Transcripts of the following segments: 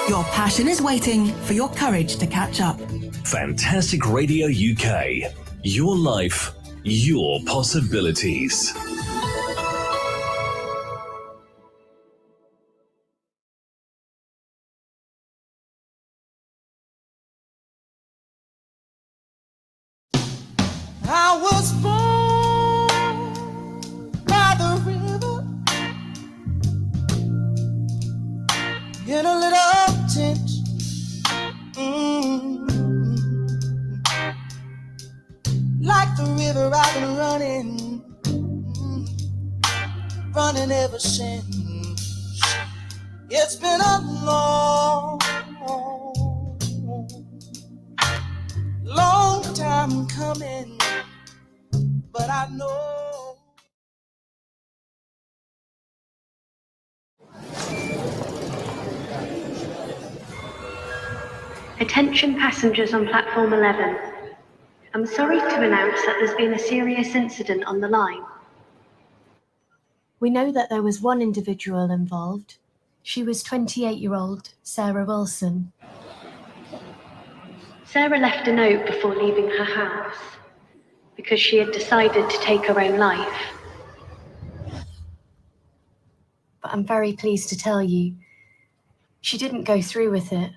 Your passion is waiting for your courage to catch up. Fantastic Radio UK. Your life, your possibilities. I was born by the river in a little tent. Like the river I've been running ever since. It's been a long time coming, but I know. Attention passengers on platform 11. I'm sorry to announce that there's been a serious incident on the line. We know that there was one individual involved. She was 28-year-old Sarah Wilson. Sarah left a note before leaving her house because she had decided to take her own life. But I'm very pleased to tell you, she didn't go through with it.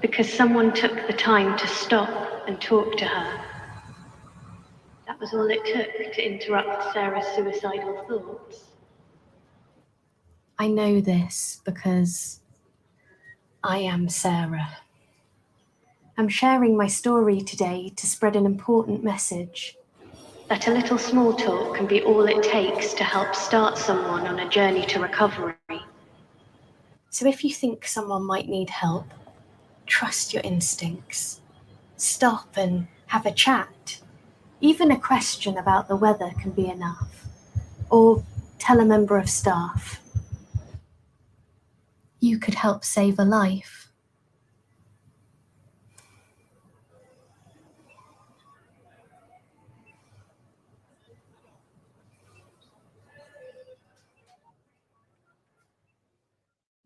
Because someone took the time to stop and talk to her. That was all it took to interrupt Sarah's suicidal thoughts. I know this because I am Sarah. I'm sharing my story today to spread an important message. That a little small talk can be all it takes to help start someone on a journey to recovery. So if you think someone might need help, trust your instincts. Stop and have a chat. Even a question about the weather can be enough. Or tell a member of staff. You could help save a life.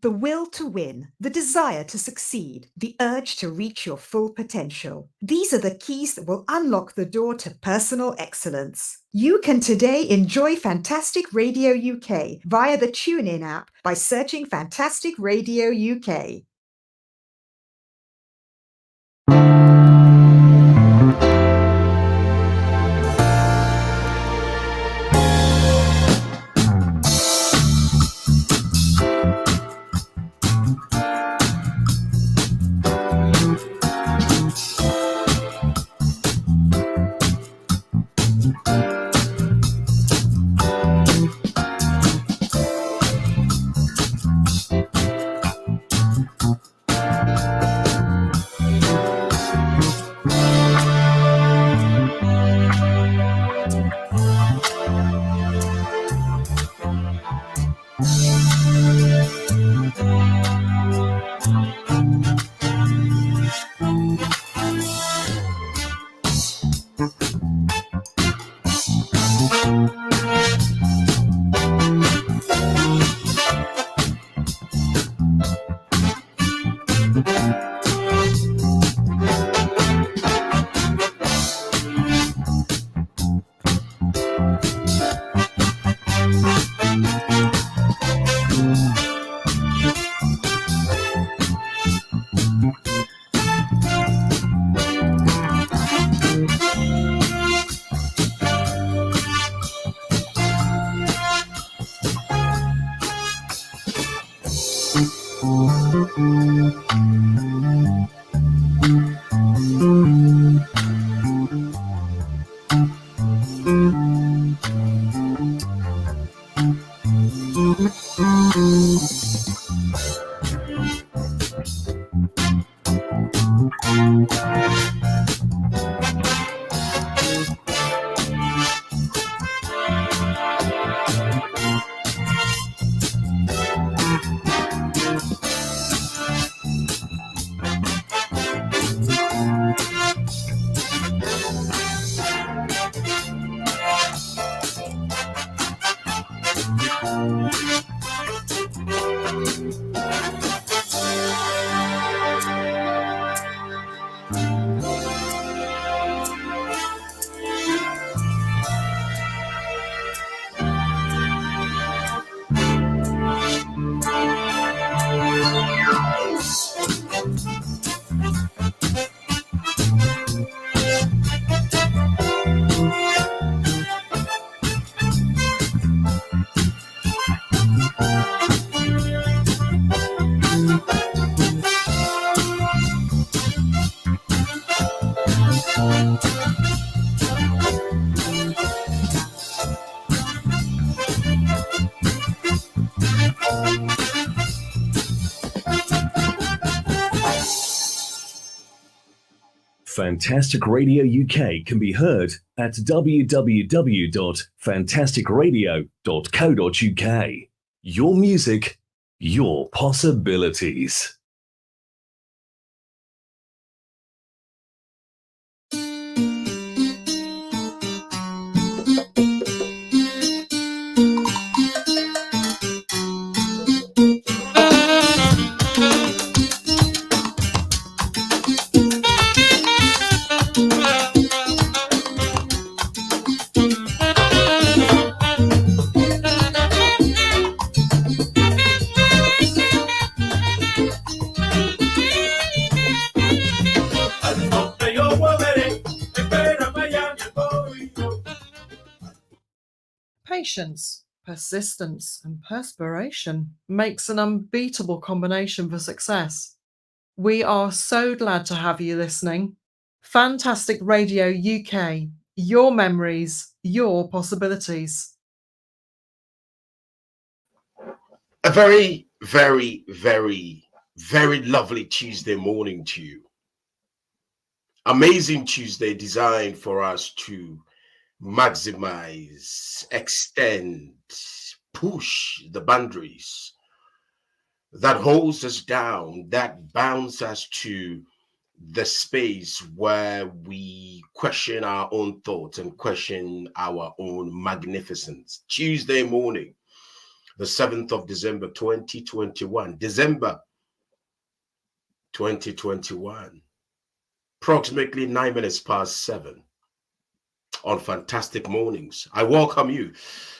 The will to win, the desire to succeed, the urge to reach your full potential. These are the keys that will unlock the door to personal excellence. You can today enjoy Fantastic Radio UK via the TuneIn app by searching Fantastic Radio UK. Fantastic Radio UK can be heard at www.fantasticradio.co.uk. Your music, your possibilities. Patience, persistence, and perspiration makes an unbeatable combination for success. We are so glad to have you listening. Fantastic Radio UK, your memories, your possibilities. A very, very, very, very lovely Tuesday morning to you. Amazing Tuesday designed for us to maximize, extend, push the boundaries that holds us down, that bounds us to the space where we question our own thoughts and question our own magnificence. Tuesday morning, the 7th of December, 2021. December 2021. Approximately 9 minutes past 7. On Fantastic Mornings, I welcome you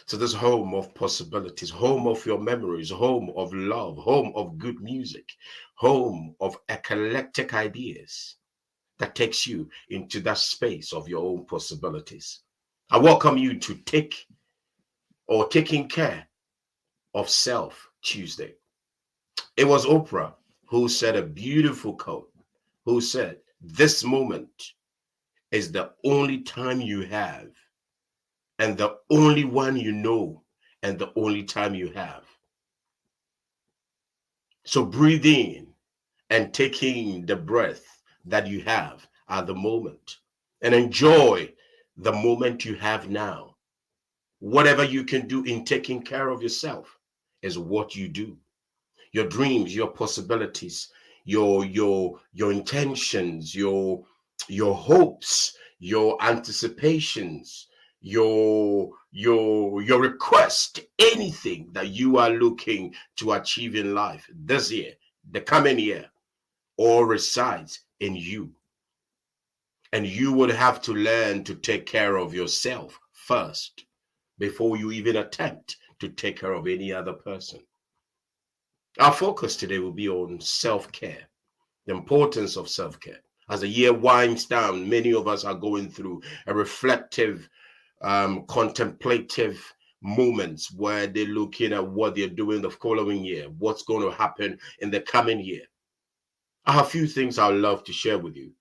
to this home of possibilities, home of your memories, home of love, home of good music, home of eclectic ideas that takes you into that space of your own possibilities. I welcome you to taking care of self Tuesday. It was Oprah who said a beautiful quote, who said, "This moment is the only time you have and the only one you know, and the only time you have. So breathe in and take in the breath that you have at the moment and enjoy the moment you have now. Whatever you can do in taking care of yourself is what you do. Your dreams, your possibilities, your intentions, your hopes, your anticipations, your request, anything that you are looking to achieve in life this year, the coming year, all resides in you. And you would have to learn to take care of yourself first before you even attempt to take care of any other person. Our focus today will be on self-care, the importance of self-care. As the year winds down, many of us are going through a reflective, contemplative moments where they're looking at what they're doing the following year, what's going to happen in the coming year. I have a few things I'd love to share with you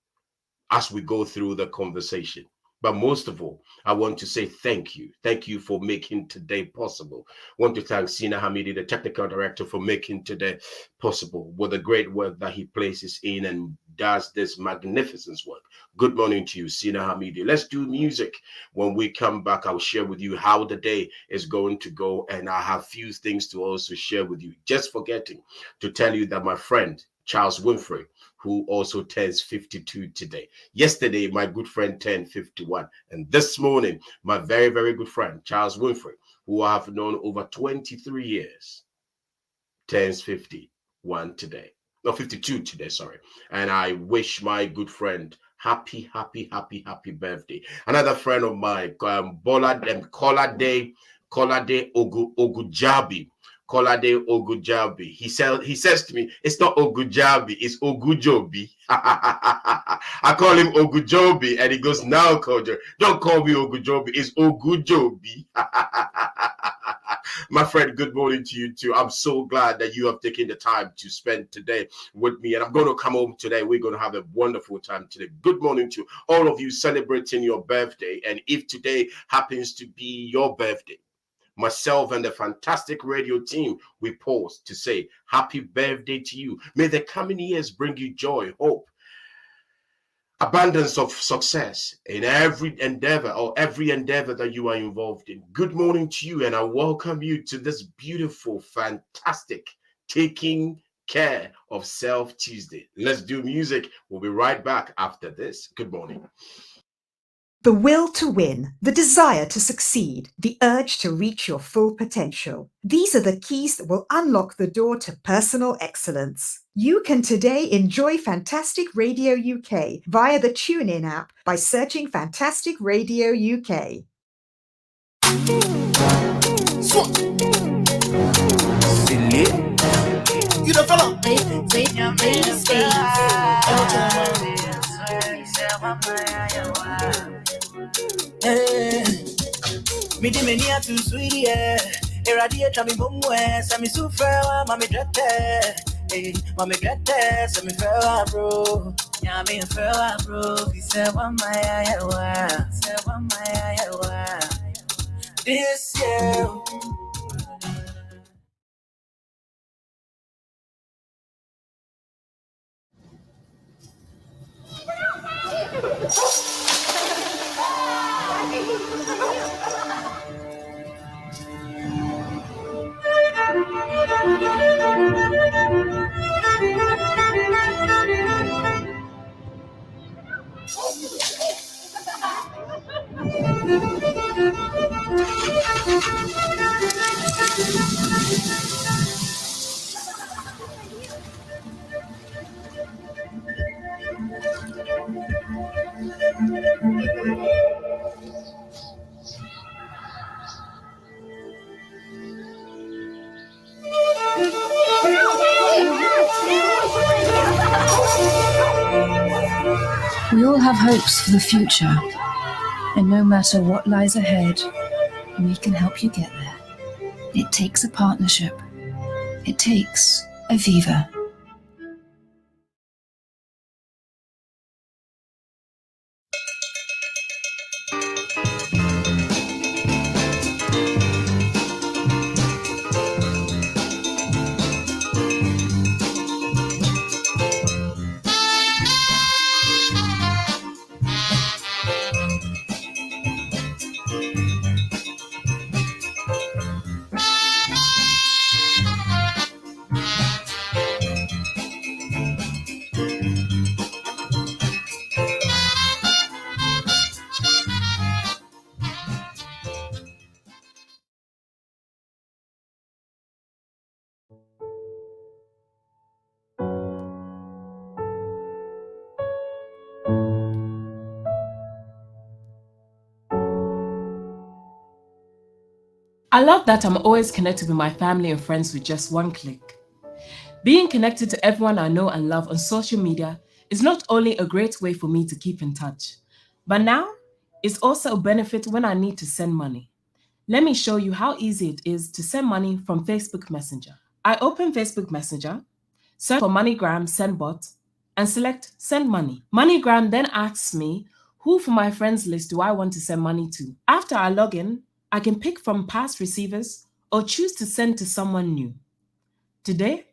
as we go through the conversation. But most of all, I want to say thank you. Thank you for making today possible. I want to thank Sina Hamidi, the technical director, for making today possible with the great work that he places in and does this magnificent work. Good morning to you, Sina Hamidi. Let's do music. When we come back, I'll share with you how the day is going to go. And I have few things to also share with you. Just forgetting to tell you that my friend, Charles Winfrey, who also turns 52 today. Yesterday, my good friend turned 51. And this morning, my very, very good friend, Charles Winfrey, who I have known over 23 years, turns 51 today. No, 52 today, sorry. And I wish my good friend happy birthday. Another friend of mine, Kolade Ogujabi. Kolade Ogujabi. He says to me, it's not Ogujabi, it's Ogujobi. I call him Ogujobi, and he goes, now, Kojo, don't call me Ogujobi, it's Ogujobi. My friend, good morning to you too. I'm so glad that you have taken the time to spend today with me. And I'm going to come home today. We're going to have a wonderful time today. Good morning to all of you celebrating your birthday. And if today happens to be your birthday, myself and the fantastic radio team, we pause to say happy birthday to you. May the coming years bring you joy, hope, abundance of success in every endeavor that you are involved in. Good morning to you, and I welcome you to this beautiful, fantastic Taking Care of Self Tuesday. Let's do music. We'll be right back after this. Good morning. The will to win, the desire to succeed, the urge to reach your full potential. These are the keys that will unlock the door to personal excellence. You can today enjoy Fantastic Radio UK via the TuneIn app by searching Fantastic Radio UK. You the fella. Me di menia too sweetie, eradia chami bomwe, sami sufrewa, mami drete, mami drete, sami frewa bro, nyami frewa bro, fi sewa maya yawa, this year. We all have hopes for the future, and no matter what lies ahead, we can help you get there. It takes a partnership. It takes Aviva. I love that I'm always connected with my family and friends with just one click. Being connected to everyone I know and love on social media is not only a great way for me to keep in touch, but now it's also a benefit when I need to send money. Let me show you how easy it is to send money from Facebook Messenger. I open Facebook Messenger, search for MoneyGram SendBot, and select Send Money. MoneyGram then asks me who from my friends list do I want to send money to. After I log in, I can pick from past receivers or choose to send to someone new. Today,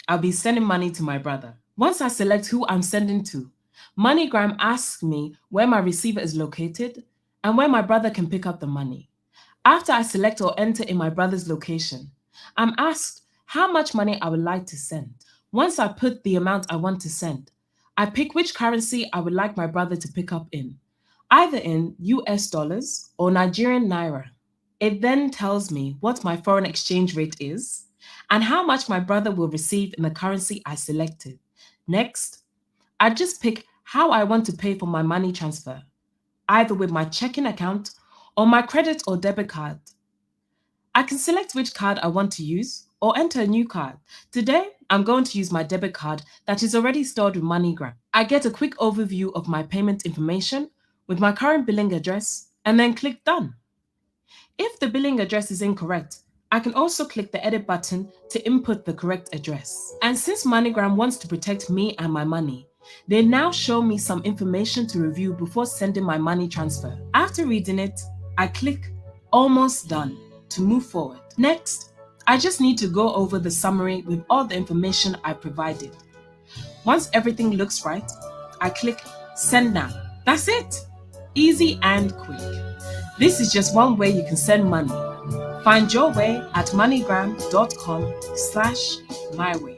I'll be sending money to my brother. Once I select who I'm sending to, MoneyGram asks me where my receiver is located and where my brother can pick up the money. After I select or enter in my brother's location, I'm asked how much money I would like to send. Once I put the amount I want to send, I pick which currency I would like my brother to pick up in, either in US dollars or Nigerian naira. It then tells me what my foreign exchange rate is and how much my brother will receive in the currency I selected. Next, I just pick how I want to pay for my money transfer, either with my checking account or my credit or debit card. I can select which card I want to use or enter a new card. Today, I'm going to use my debit card that is already stored with MoneyGram. I get a quick overview of my payment information with my current billing address and then click Done. If the billing address is incorrect, I can also click the edit button to input the correct address. And since MoneyGram wants to protect me and my money, they now show me some information to review before sending my money transfer. After reading it, I click Almost Done to move forward. Next, I just need to go over the summary with all the information I provided. Once everything looks right, I click Send Now. That's it! Easy and quick. This is just one way you can send money. Find your way at moneygram.com/myway.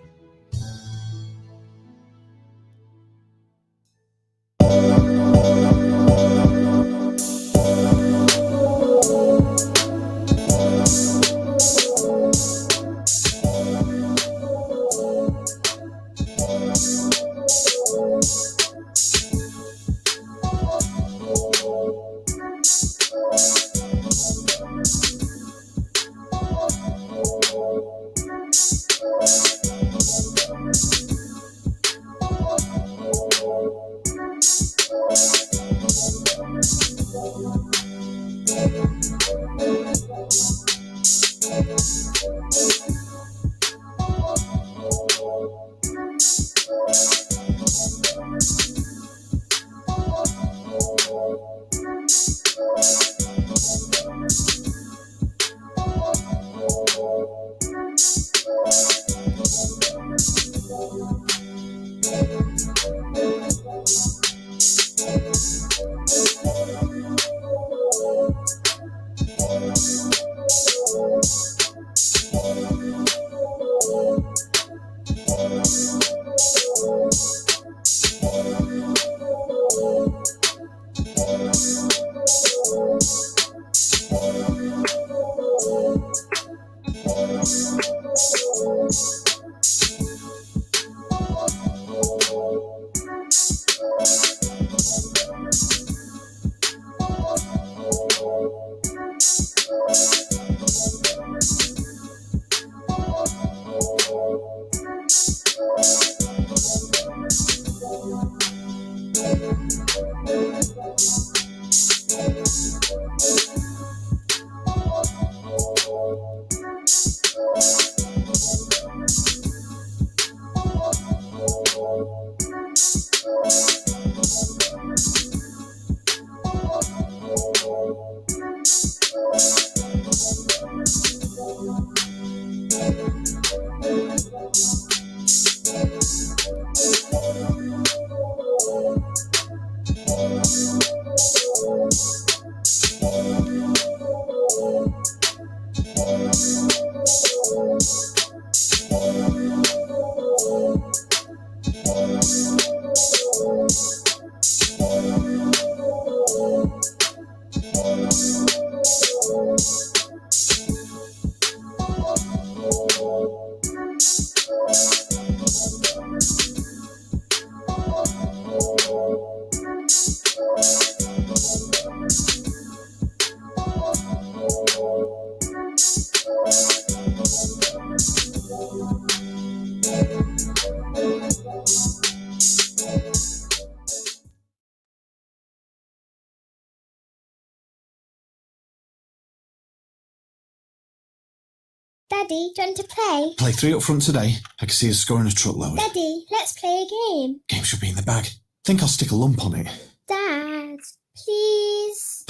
Daddy, do you want to play? Play 3 up front today. I can see us scoring a truckload. Daddy, let's play a game. Game should be in the bag. Think I'll stick a lump on it. Dad, please.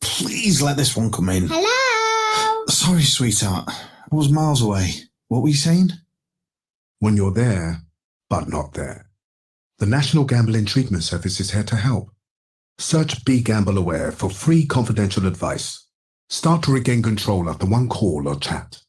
Please let this one come in. Hello? Sorry, sweetheart. I was miles away. What were you saying? When you're there, but not there. The National Gambling Treatment Service is here to help. Search Be Gamble Aware for free confidential advice. Start to regain control after one call or chat.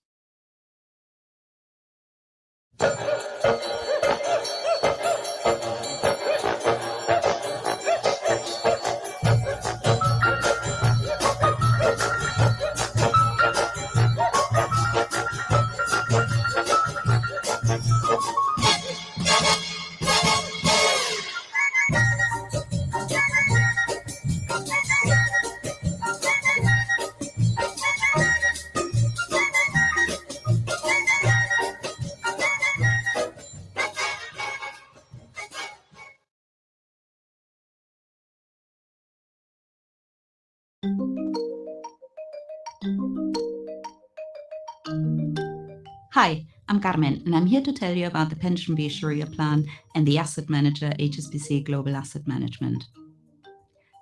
Hi, I'm Carmen, and I'm here to tell you about the PensionBee Sharia plan and the asset manager HSBC Global Asset Management.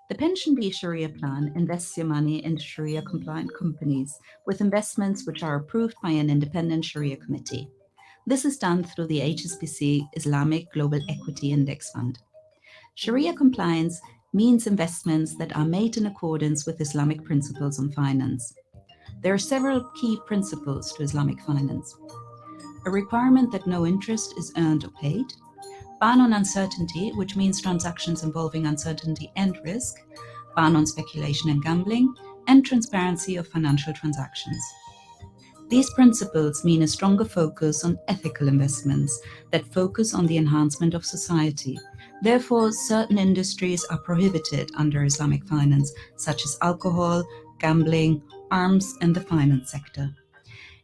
The PensionBee Sharia plan invests your money into Sharia-compliant companies with investments which are approved by an independent Sharia committee. This is done through the HSBC Islamic Global Equity Index Fund. Sharia compliance means investments that are made in accordance with Islamic principles on finance. There are several key principles to Islamic finance. A requirement that no interest is earned or paid, ban on uncertainty, which means transactions involving uncertainty and risk, ban on speculation and gambling, and transparency of financial transactions. These principles mean a stronger focus on ethical investments that focus on the enhancement of society. Therefore, certain industries are prohibited under Islamic finance, such as alcohol, gambling, arms, and the finance sector.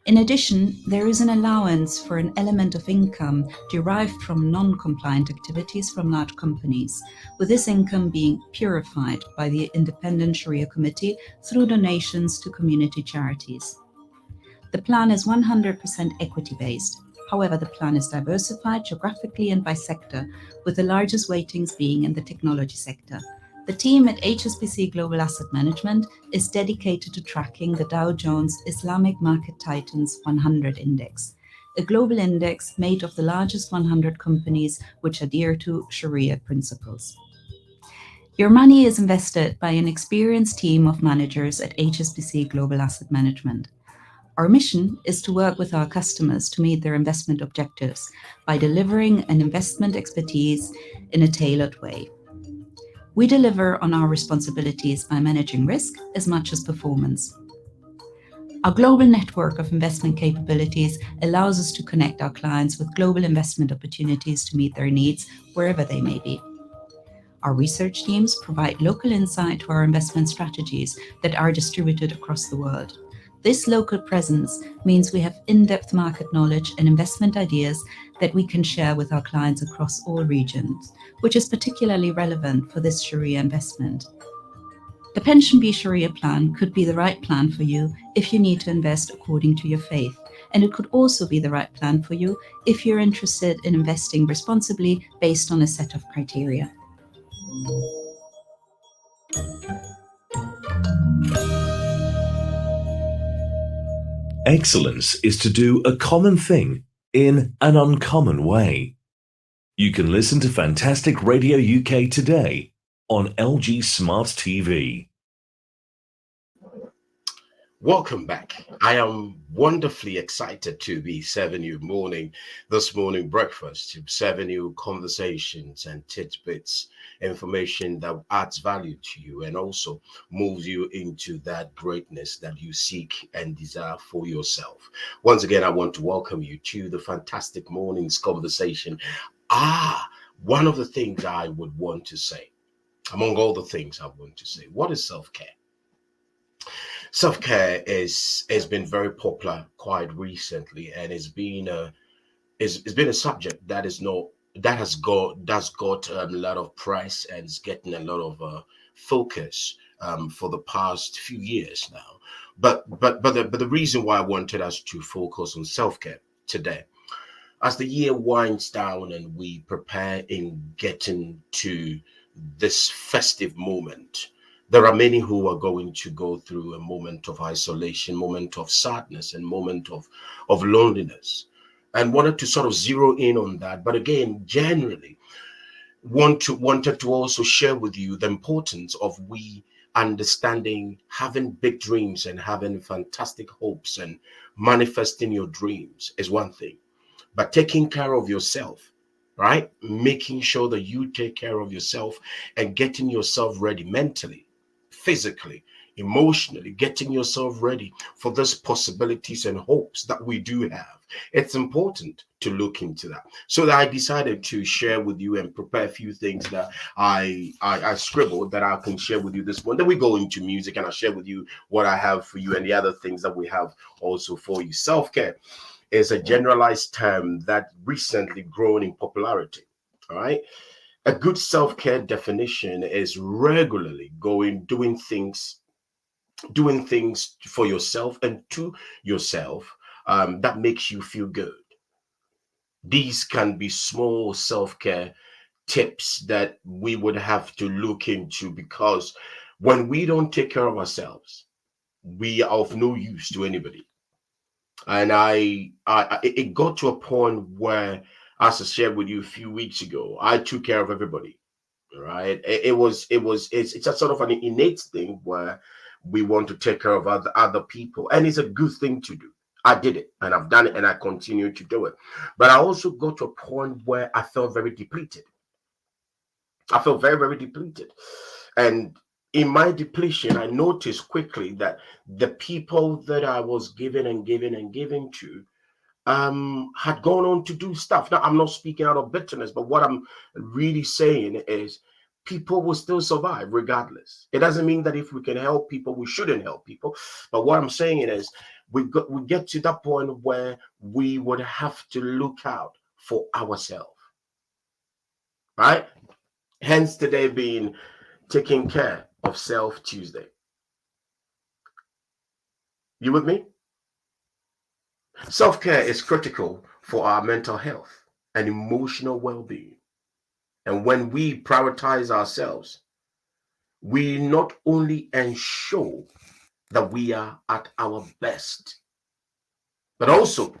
In addition, there is an allowance for an element of income derived from non-compliant activities from large companies, with this income being purified by the independent Sharia committee through donations to community charities. The plan is 100% equity-based. However, the plan is diversified geographically and by sector, with the largest weightings being in the technology sector. The team at HSBC Global Asset Management is dedicated to tracking the Dow Jones Islamic Market Titans 100 Index, a global index made of the largest 100 companies which adhere to Sharia principles. Your money is invested by an experienced team of managers at HSBC Global Asset Management. Our mission is to work with our customers to meet their investment objectives by delivering an investment expertise in a tailored way. We deliver on our responsibilities by managing risk as much as performance. Our global network of investment capabilities allows us to connect our clients with global investment opportunities to meet their needs wherever they may be. Our research teams provide local insight to our investment strategies that are distributed across the world. This local presence means we have in-depth market knowledge and investment ideas that we can share with our clients across all regions, which is particularly relevant for this Sharia investment. The PensionBee Sharia plan could be the right plan for you if you need to invest according to your faith, and it could also be the right plan for you if you're interested in investing responsibly based on a set of criteria. Excellence is to do a common thing in an uncommon way. You can listen to Fantastic Radio UK today on LG Smart TV. Welcome back. I am wonderfully excited to be serving you this morning breakfast, serving you conversations and tidbits, information that adds value to you and also moves you into that greatness that you seek and desire for yourself. Once again, I want to welcome you to the Fantastic Mornings conversation. One of the things I would want to say, among all the things I want to say, what is self-care? Self-care has been very popular quite recently, and it's been a subject that has got a lot of press and is getting a lot of focus for the past few years now. But the reason why I wanted us to focus on self-care today, as the year winds down and we prepare in getting to this festive moment, there are many who are going to go through a moment of isolation, moment of sadness, and moment of loneliness. And wanted to sort of zero in on that. But again, generally, wanted to also share with you the importance of we understanding having big dreams and having fantastic hopes and manifesting your dreams is one thing. But taking care of yourself, right? Making sure that you take care of yourself and getting yourself ready mentally, physically, emotionally, getting yourself ready for those possibilities and hopes that we do have. It's important to look into that. So that I decided to share with you and prepare a few things that I scribbled that I can share with you this morning. Then we go into music and I'll share with you what I have for you and the other things that we have also for you. Self-care is a generalized term that recently grown in popularity. All right. A good self-care definition is regularly doing things for yourself and to yourself that makes you feel good. These can be small self-care tips that we would have to look into, because when we don't take care of ourselves, we are of no use to anybody. And it got to a point where, as I shared with you a few weeks ago, I took care of everybody. Right? It's a sort of an innate thing where we want to take care of other people, and it's a good thing to do. I did it, and I've done it, and I continue to do it. But I also got to a point where I felt very depleted. I felt very, very depleted, and in my depletion, I noticed quickly that the people that I was giving to had gone on to do stuff. Now, I'm not speaking out of bitterness, but what I'm really saying is people will still survive regardless. It doesn't mean that if we can help people, we shouldn't help people. But what I'm saying is we get to that point where we would have to look out for ourselves, right? Hence today being Taking Care of Self Tuesday. You with me? Self-care is critical for our mental health and emotional well-being. And when we prioritize ourselves, we not only ensure that we are at our best, but also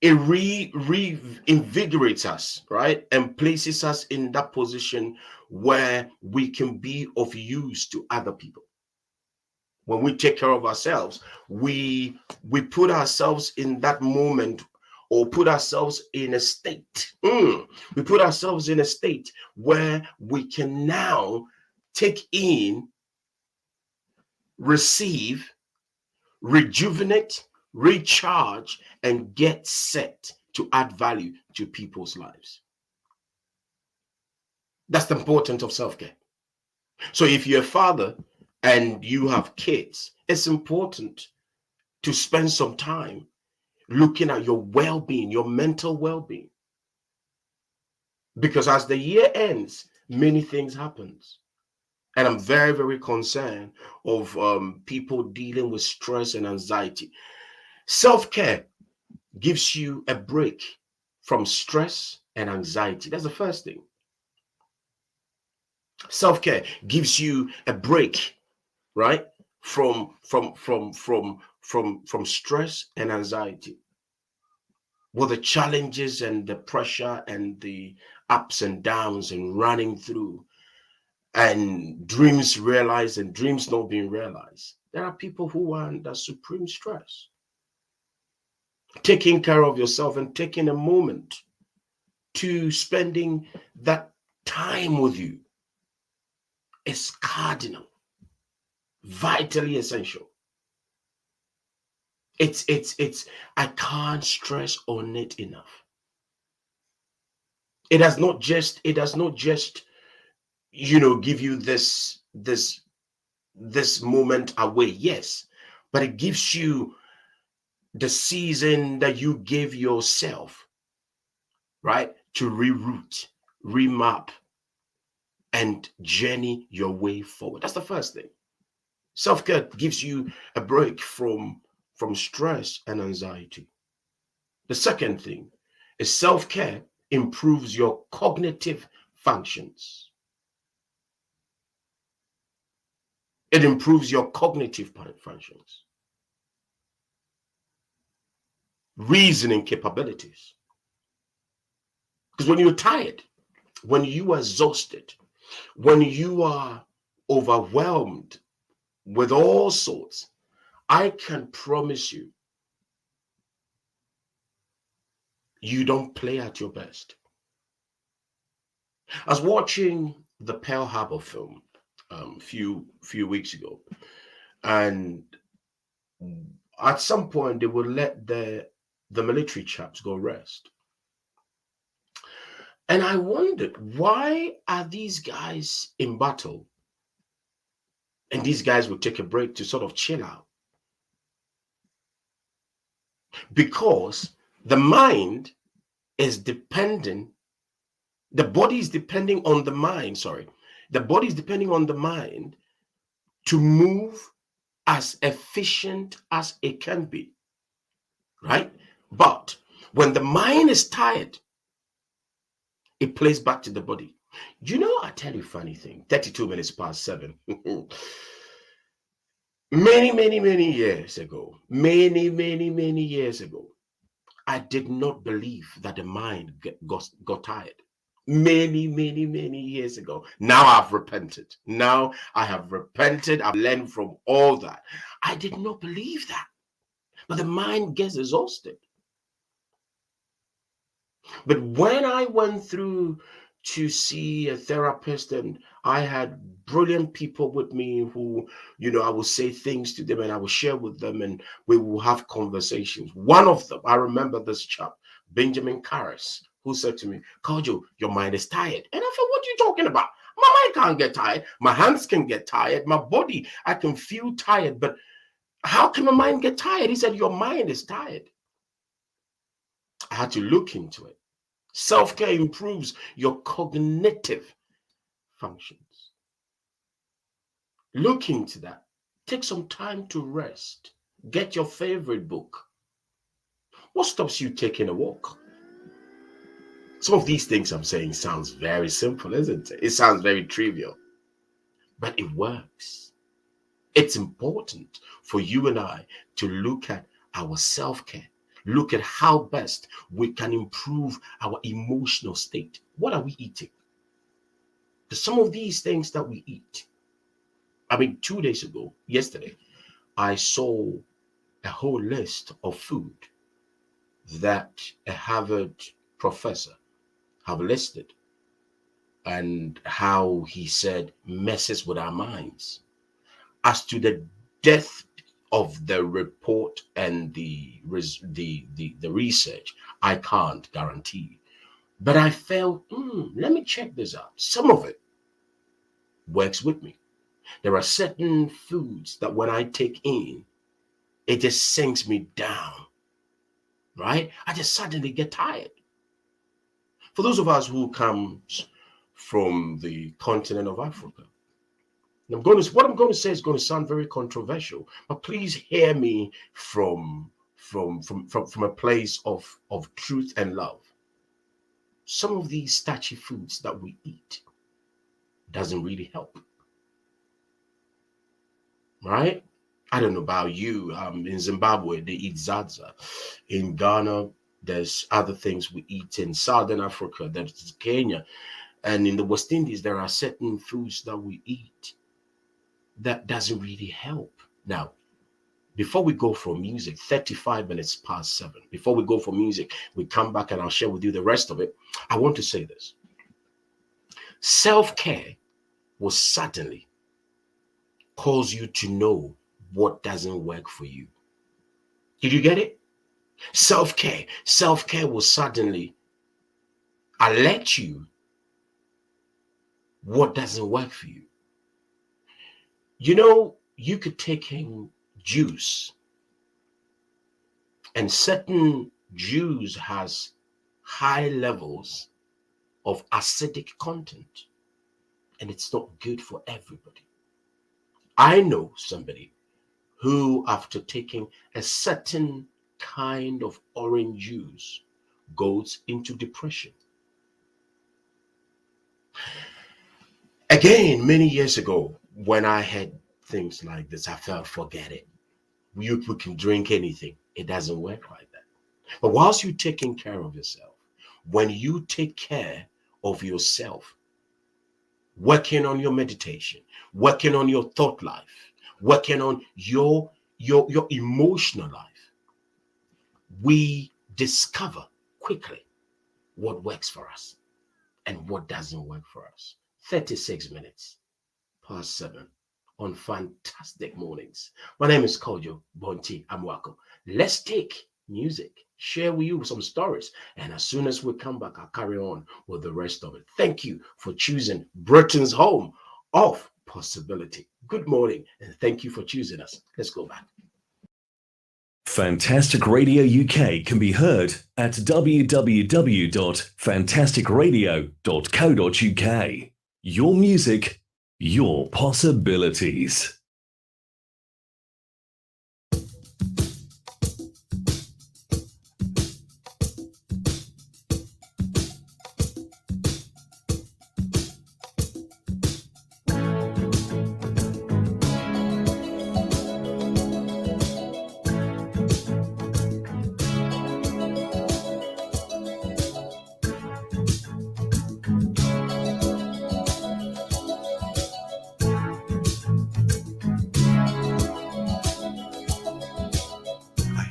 it reinvigorates us, right? And places us in that position where we can be of use to other people. When we take care of ourselves, we put ourselves in that moment, or put ourselves in a state. We put ourselves in a state where we can now take in, receive, rejuvenate, recharge, and get set to add value to people's lives. That's the importance of self-care. So if you're a father and you have kids, it's important to spend some time looking at your well-being, your mental well-being. Because as the year ends, many things happen. And I'm very, very concerned of people dealing with stress and anxiety. Self-care gives you a break from stress and anxiety. That's the first thing. Self-care gives you a break, right, from stress and anxiety. With the challenges and the pressure and the ups and downs and running through, and dreams realized and dreams not being realized. There are people who are under supreme stress. Taking care of yourself and taking a moment to spending that time with you is cardinal, vitally essential. It's I can't stress on it enough. It does not just give you this moment away, yes, but it gives you the season that you gave yourself, right, to reroute, remap, and journey your way forward. That's the first thing. Self-care gives you a break from stress and anxiety. The second thing is self-care improves your cognitive functions. It improves your cognitive functions, reasoning capabilities. Because when you're tired, when you are exhausted, when you are overwhelmed with all sorts, I can promise you, you don't play at your best. I was watching the Pearl Harbor film few weeks ago, and at some point they would let the military chaps go rest. And I wondered, why are these guys in battle? And these guys would take a break to sort of chill out. Because the mind is dependent, the body is depending on the mind, the body is depending on the mind to move as efficient as it can be, right? But when the mind is tired, it plays back to the body. I tell you a funny thing, 32 minutes past 7. Many years ago, many years ago, I did not believe that the mind got tired. Many years ago. Now I've repented. Now I have repented. I've learned from all that. I did not believe that. But the mind gets exhausted. But when I went through to see a therapist, and I had brilliant people with me who, I will say things to them and I will share with them and we will have conversations. One of them, I remember this chap, Benjamin Karras, who said to me, Kojo, your mind is tired. And I thought, what are you talking about? My mind can't get tired. My hands can get tired. My body, I can feel tired. But how can my mind get tired? He said, your mind is tired. I had to look into it. Self-care improves your cognitive functions. Look into that. Take some time to rest. Get your favorite book. What stops you taking a walk? Some of these things I'm saying sounds very simple, isn't it? It sounds very trivial, but it works. It's important for you and I to look at our self-care. Look at how best we can improve our emotional state. What are we eating? Because some of these things that we eat, 2 days ago, yesterday, I saw a whole list of food that a Harvard professor have listed, and how he said messes with our minds. As to the depth of the report and the research, I can't guarantee. But I felt, let me check this out. Some of it works with me. There are certain foods that when I take in, it just sinks me down, right? I just suddenly get tired. For those of us who comes from the continent of Africa, what I'm going to say is going to sound very controversial, but please hear me from a place of truth and love. Some of these starchy foods that we eat doesn't really help, right? I don't know about you. In Zimbabwe, they eat zaza. In Ghana, there's other things we eat. In Southern Africa, there's Kenya. And in the West Indies, there are certain foods that we eat that doesn't really help. Now, before we go for music, 35 minutes past 7, before we go for music, we come back and I'll share with you the rest of it. I want to say this. Self-care will certainly cause you to know what doesn't work for you. Did you get it? Self-care will certainly alert you what doesn't work for you. You know, you could take in juice, and certain juice has high levels of acidic content, and it's not good for everybody. I know somebody who, after taking a certain kind of orange juice, goes into depression. Again, many years ago, when I had things like this, I felt, forget it. We can drink anything. It doesn't work like that. But whilst you're taking care of yourself, when you take care of yourself, working on your meditation, working on your thought life, working on your emotional life, we discover quickly what works for us and what doesn't work for us. 36 minutes past 7 on Fantastic Mornings. My name is Kojo Bonti Amwako. Let's take music, share with you some stories, and as soon as we come back, I'll carry on with the rest of it. Thank you for choosing Britain's home of possibility. Good morning, and thank you for choosing us. Let's go back. Fantastic Radio UK can be heard at www.fantasticradio.co.uk. Your music, your possibilities.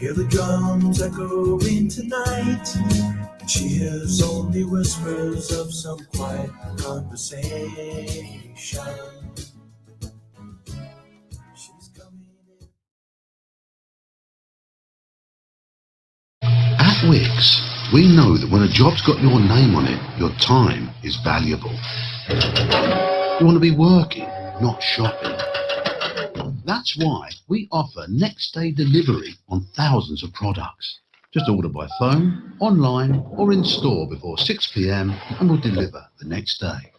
Hear the drums echoing tonight. She hears only whispers of some quiet conversation. She's coming in. At Wix, we know that when a job's got your name on it, your time is valuable. You want to be working, not shopping. That's why we offer next day delivery on thousands of products. Just order by phone, online, or in store before 6 p.m. and we'll deliver the next day.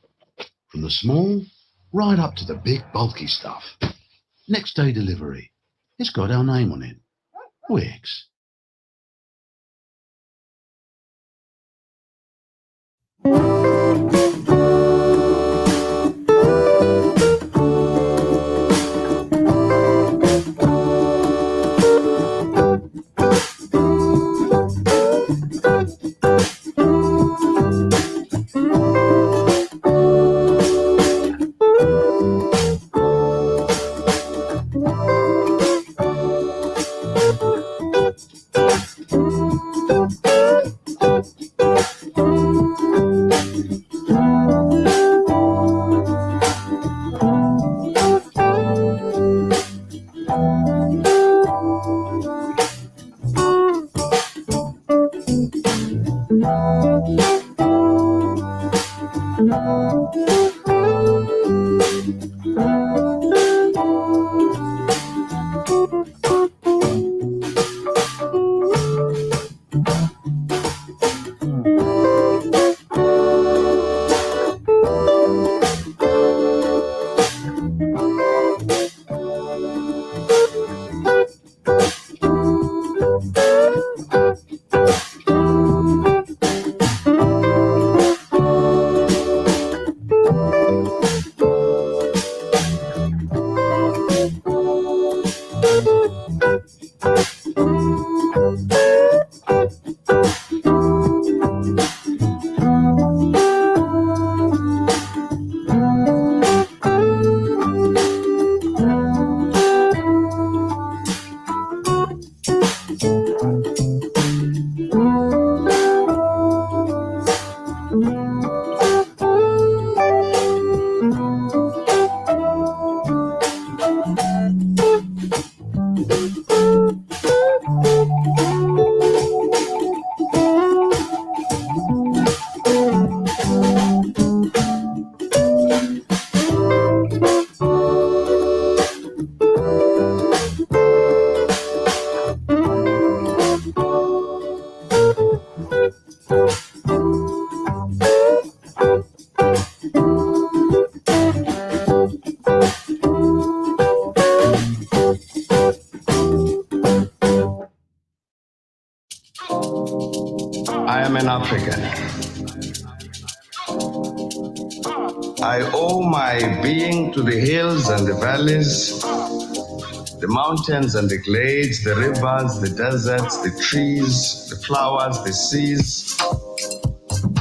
From the small right up to the big bulky stuff. Next day delivery. It's got our name on it. Wix. I am an African. I owe my being to the hills and the valleys, the mountains and the glades, the rivers, the deserts, the trees, the flowers, the seas,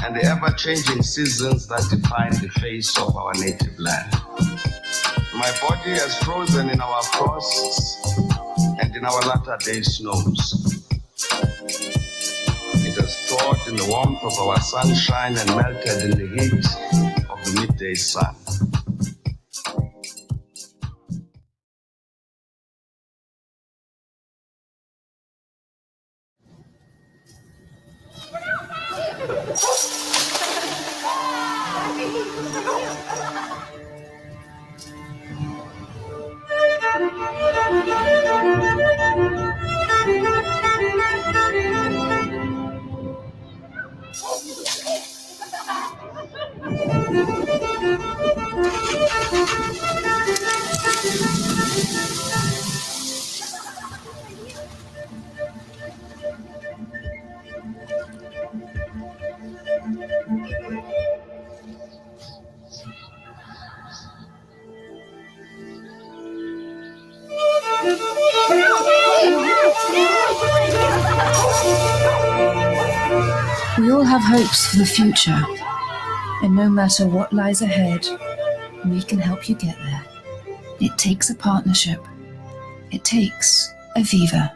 and the ever-changing seasons that define the face of our native land. My body has frozen in our frosts and in our latter-day snows. It has thawed in the warmth of our sunshine and melted in the heat of the midday sun. We all have hopes for the future, and no matter what lies ahead, we can help you get there. It takes a partnership. It takes Aviva.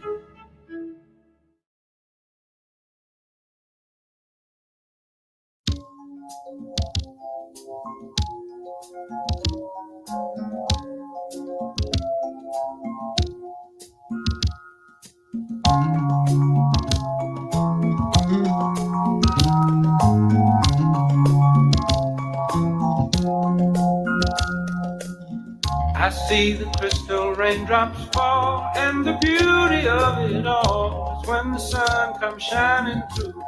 I see the crystal raindrops fall, and the beauty of it all is when the sun comes shining through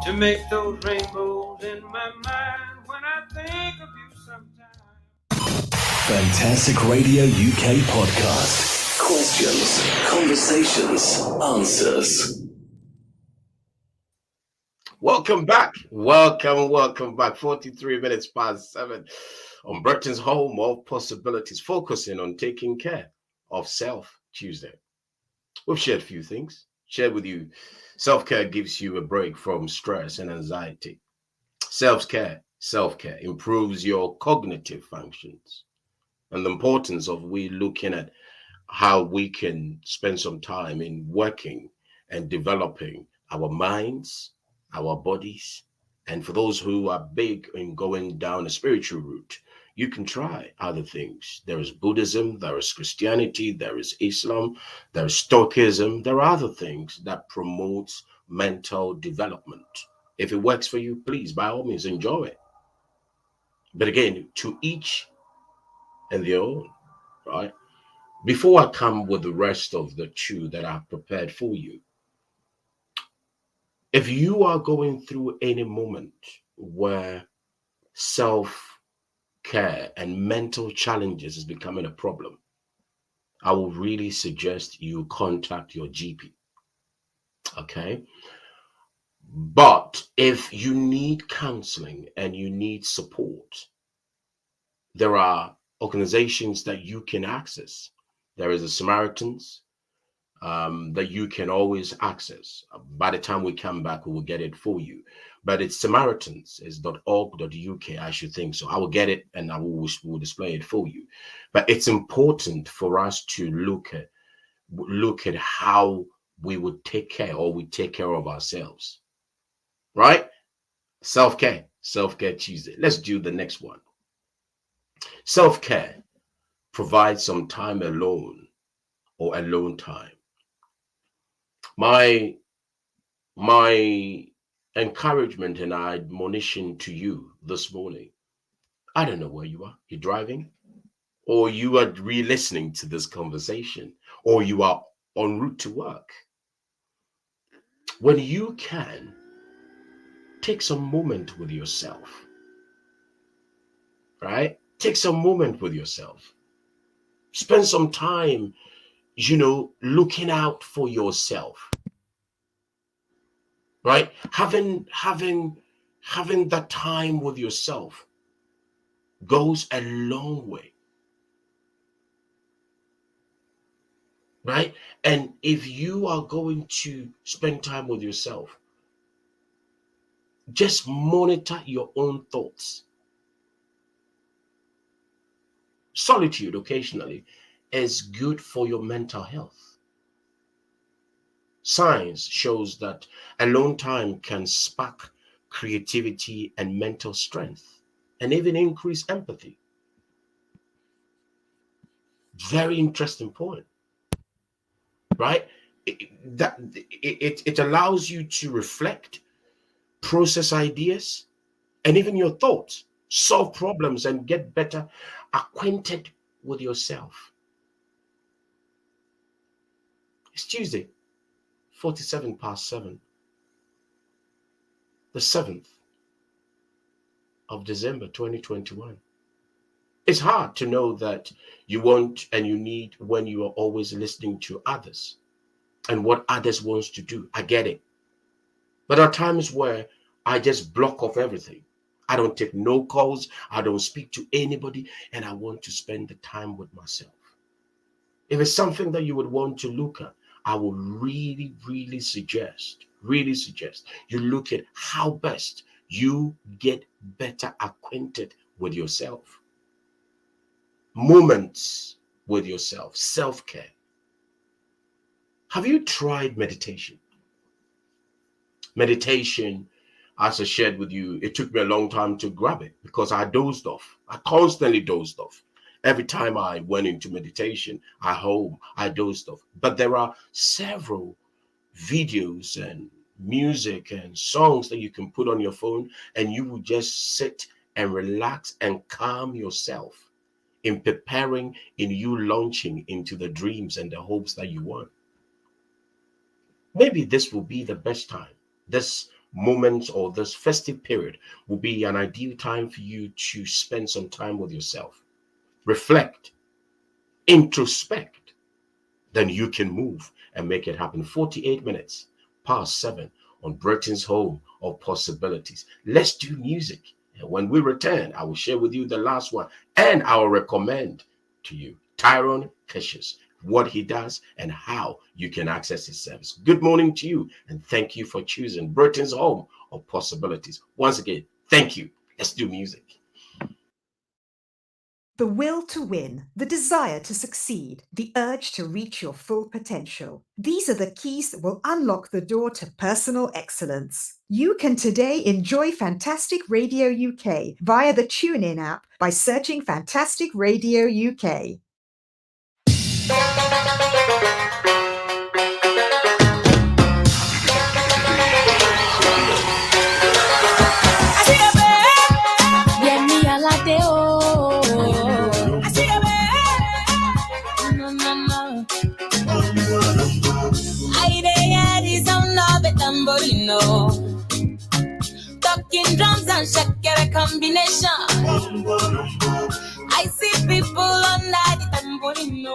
to make those rainbows in my mind when I think of you sometimes. Fantastic Radio UK podcast. Questions, conversations, answers. Welcome back. Welcome back. 43 minutes past 7 on Britain's home of possibilities, focusing on taking care of self Tuesday. We've shared a few things. Shared with you, self-care gives you a break from stress and anxiety. Self-care improves your cognitive functions, and the importance of we looking at how we can spend some time in working and developing our minds, our bodies. And for those who are big in going down a spiritual route, you can try other things. There is Buddhism, there is Christianity, there is Islam, there is Stoicism. There are other things that promotes mental development. If it works for you, please, by all means, enjoy it. But again, to each and their own, right? Before I come with the rest of the chew that I've prepared for you, if you are going through any moment where self-care and mental challenges is becoming a problem, I will really suggest you contact your GP. Okay? But if you need counseling and you need support, there are organizations that you can access. There is a Samaritans that you can always access. By the time we come back, we will get it for you. But it's Samaritans, it's .org.uk, I should think so. I will get it and I will display it for you. But it's important for us to look at how we would take care, or we take care of ourselves. Right? Self-care Tuesday. Let's do the next one. Self-care provide some time alone or alone time. My encouragement and admonition to you this morning, I don't know where you are. You're driving, or you are re-listening to this conversation, or you are en route to work. When you can, take some moment with yourself, right? Take some moment with yourself. Spend some time, looking out for yourself, right? Having that time with yourself goes a long way, right? And if you are going to spend time with yourself, just monitor your own thoughts. Solitude occasionally is good for your mental health. Science shows that alone time can spark creativity and mental strength, and even increase empathy. Very interesting point, right? It allows you to reflect, process ideas, and even your thoughts, solve problems, and get better acquainted with yourself. It's Tuesday, 47 past 7, the 7th of December 2021. It's hard to know that you want and you need when you are always listening to others and what others wants to do. I get it. But there are times where I just block off everything. I don't take no calls. I don't speak to anybody, and I want to spend the time with myself. If it's something that you would want to look at, I will really suggest you look at how best you get better acquainted with yourself. Moments with yourself, self-care. Have you tried meditation? Meditation, as I shared with you, it took me a long time to grab it because I dozed off. I constantly dozed off. Every time I went into meditation, I dozed off. But there are several videos and music and songs that you can put on your phone, and you will just sit and relax and calm yourself in preparing, in you launching into the dreams and the hopes that you want. Maybe this will be the best time. This moment or this festive period will be an ideal time for you to spend some time with yourself. Reflect, introspect, then you can move and make it happen. 48 minutes past 7 on Britain's Home of Possibilities. Let's do music. And when we return, I will share with you the last one, and I will recommend to you Tyrone Cassius, what he does and how you can access his service. Good morning to you, and thank you for choosing Britain's Home of Possibilities. Once again, thank you. Let's do music. The will to win, the desire to succeed, the urge to reach your full potential. These are the keys that will unlock the door to personal excellence. You can today enjoy Fantastic Radio UK via the TuneIn app by searching Fantastic Radio UK. Talking drums and shakira combination. I see people under the tambourino.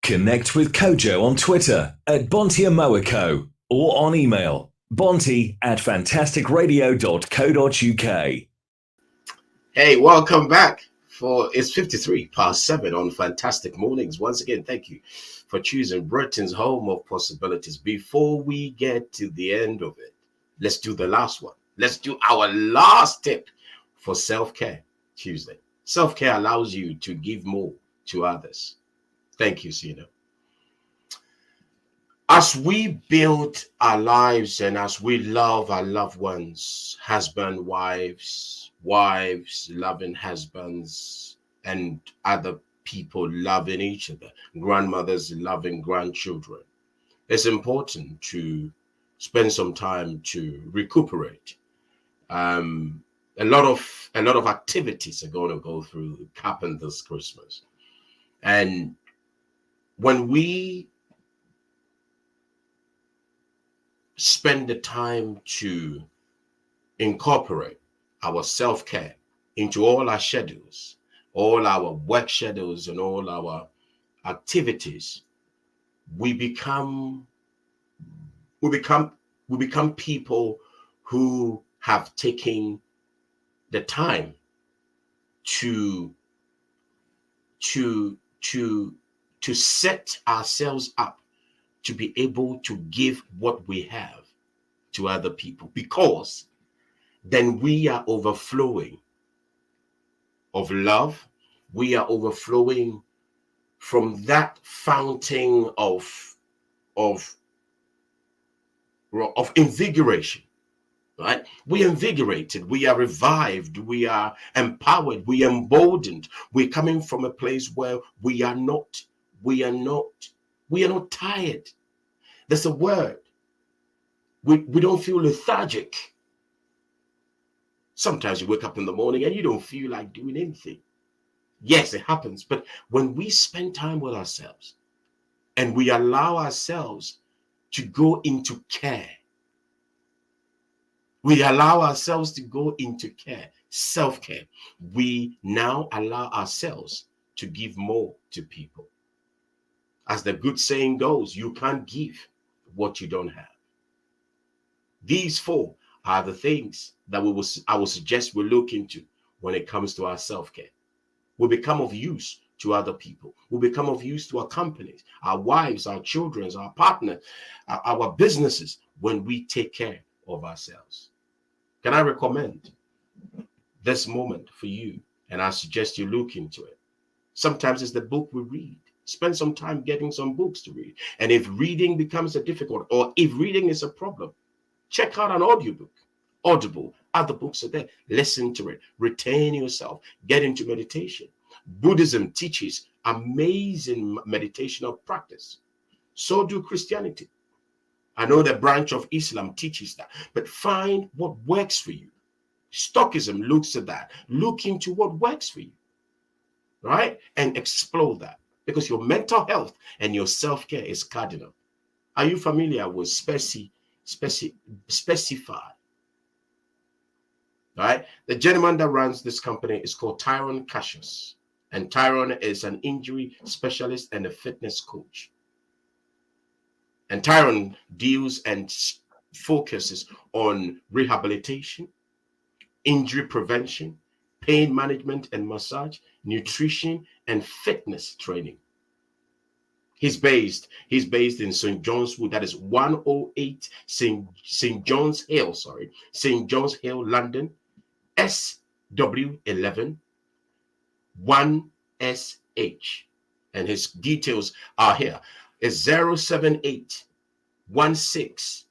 Connect with Kojo on Twitter at BontiAmoaco or on email bonti@fantasticradio.co.uk. Hey, welcome back. It's 7:53 on Fantastic Mornings. Once again, thank you for choosing Britain's home of possibilities. Before we get to the end of it, let's do the last one. Let's do our last tip for Self-Care Tuesday. Self-care allows you to give more to others. Thank you, Sina. As we build our lives and as we love our loved ones, husband, wives, loving husbands, and other people loving each other, grandmothers loving grandchildren, it's important to spend some time to recuperate. A lot of activities are going to go through happen this Christmas, and when we spend the time to incorporate our self-care into all our schedules, all our work schedules, and all our activities, we become people who have taken the time to set ourselves up to be able to give what we have to other people, because then we are overflowing of love. We are overflowing from that fountain of invigoration, right? We are invigorated, we are revived, we are empowered, we are emboldened. We're coming from a place where we are not tired. There's a word. We don't feel lethargic. Sometimes you wake up in the morning and you don't feel like doing anything. Yes, it happens. But when we spend time with ourselves and we allow ourselves to go into care, we allow ourselves to go into care, self-care, we now allow ourselves to give more to people. As the good saying goes, you can't give what you don't have. These four are the things that I will suggest we look into when it comes to our self-care. We become of use to other people. We become of use to our companies, our wives, our children, our partners, our businesses, when we take care of ourselves. Can I recommend this moment for you? And I suggest you look into it. Sometimes it's the book we read. Spend some time getting some books to read. And if reading becomes a difficult, or if reading is a problem, check out an audiobook. Audible, other books are there. Listen to it. Retain yourself. Get into meditation. Buddhism teaches amazing meditational practice. So do Christianity. I know the branch of Islam teaches that, but find what works for you. Stoicism looks at that. Look into what works for you, right? And explore that, because your mental health and your self-care is cardinal. Are you familiar with specified? Right? The gentleman that runs this company is called Tyrone Cassius, and Tyrone is an injury specialist and a fitness coach. And Tyrone deals and focuses on rehabilitation, injury prevention, pain management and massage, nutrition, and fitness training. He's based in St. John's Wood. That is 108 St. John's Hill, St. John's Hill, London, SW11 1SH. And his details are here. It's 078 16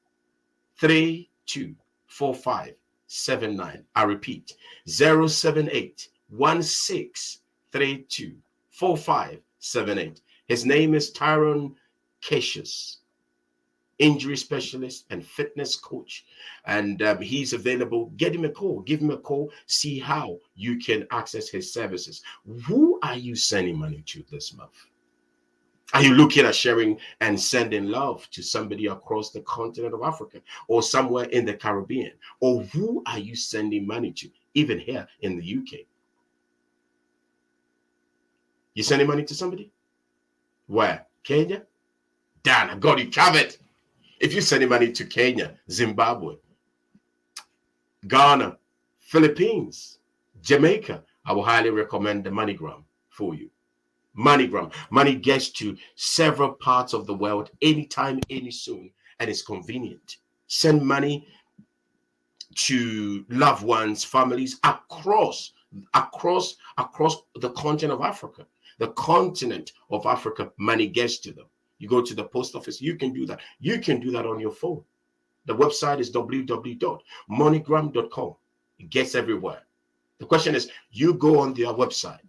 32 45 79. I repeat, 078 16 32 45 78. His name is Tyrone Cassius, injury specialist and fitness coach. And he's available. Get him a call. Give him a call. See how you can access his services. Who are you sending money to this month? Are you looking at sharing and sending love to somebody across the continent of Africa or somewhere in the Caribbean? Or who are you sending money to, even here in the UK? You sending money to somebody? Where? Kenya? Dan, I got you covered. If you're sending money to Kenya, Zimbabwe, Ghana, Philippines, Jamaica, I will highly recommend the MoneyGram for you. MoneyGram. Money gets to several parts of the world anytime, any soon, and it's convenient. Send money to loved ones, families across the continent of Africa. The continent of Africa, money gets to them. You go to the post office, you can do that. You can do that on your phone. The website is www.moneygram.com. It gets everywhere. The question is, you go on their website.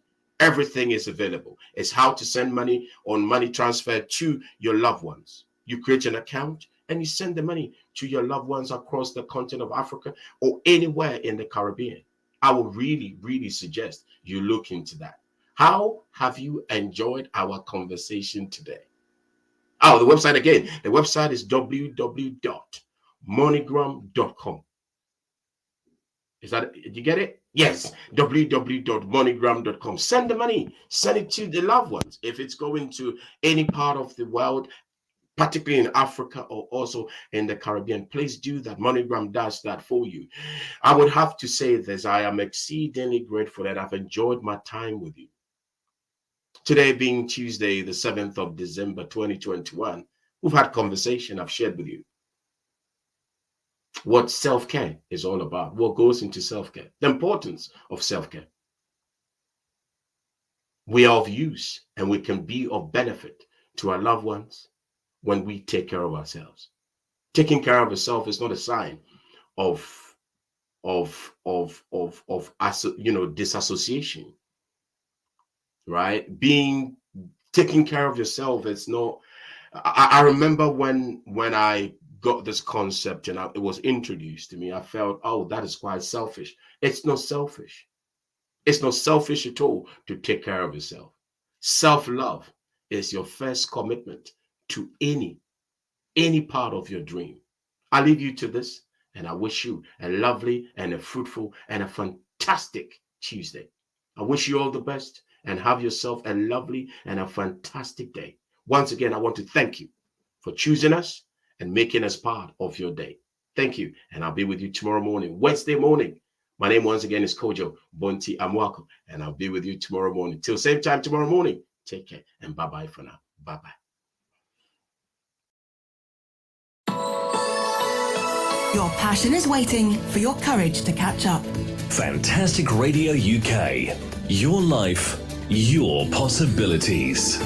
Everything is available. It's how to send money on money transfer to your loved ones. You create an account and you send the money to your loved ones across the continent of Africa or anywhere in the Caribbean. I would really, really suggest you look into that. How have you enjoyed our conversation today? Oh, the website again. The website is www.moneygram.com. Did you get it? Yes, www.moneygram.com. Send the money. Send it to the loved ones. If it's going to any part of the world, particularly in Africa or also in the Caribbean, please do that. MoneyGram does that for you. I would have to say this. I am exceedingly grateful that I've enjoyed my time with you. Today being Tuesday, the 7th of December, 2021, we've had conversation. I've shared with you what self-care is all about, what goes into self-care, the importance of self-care. We are of use and we can be of benefit to our loved ones when we take care of ourselves. Taking care of yourself is not a sign of disassociation. Right? Taking care of yourself is not. I remember when I got this concept and it was introduced to me, I felt, oh, that is quite selfish. It's not selfish. It's not selfish at all to take care of yourself. Self-love is your first commitment to any part of your dream. I leave you to this, and I wish you a lovely and a fruitful and a fantastic Tuesday. I wish you all the best. And have yourself a lovely and a fantastic day. Once again, I want to thank you for choosing us and making us part of your day. Thank you. And I'll be with you tomorrow morning, Wednesday morning. My name once again is Kojo Bonti Amwako, and I'll be with you tomorrow morning. Till same time tomorrow morning. Take care and bye-bye for now. Bye-bye. Your passion is waiting for your courage to catch up. Fantastic Radio UK. Your life, your possibilities.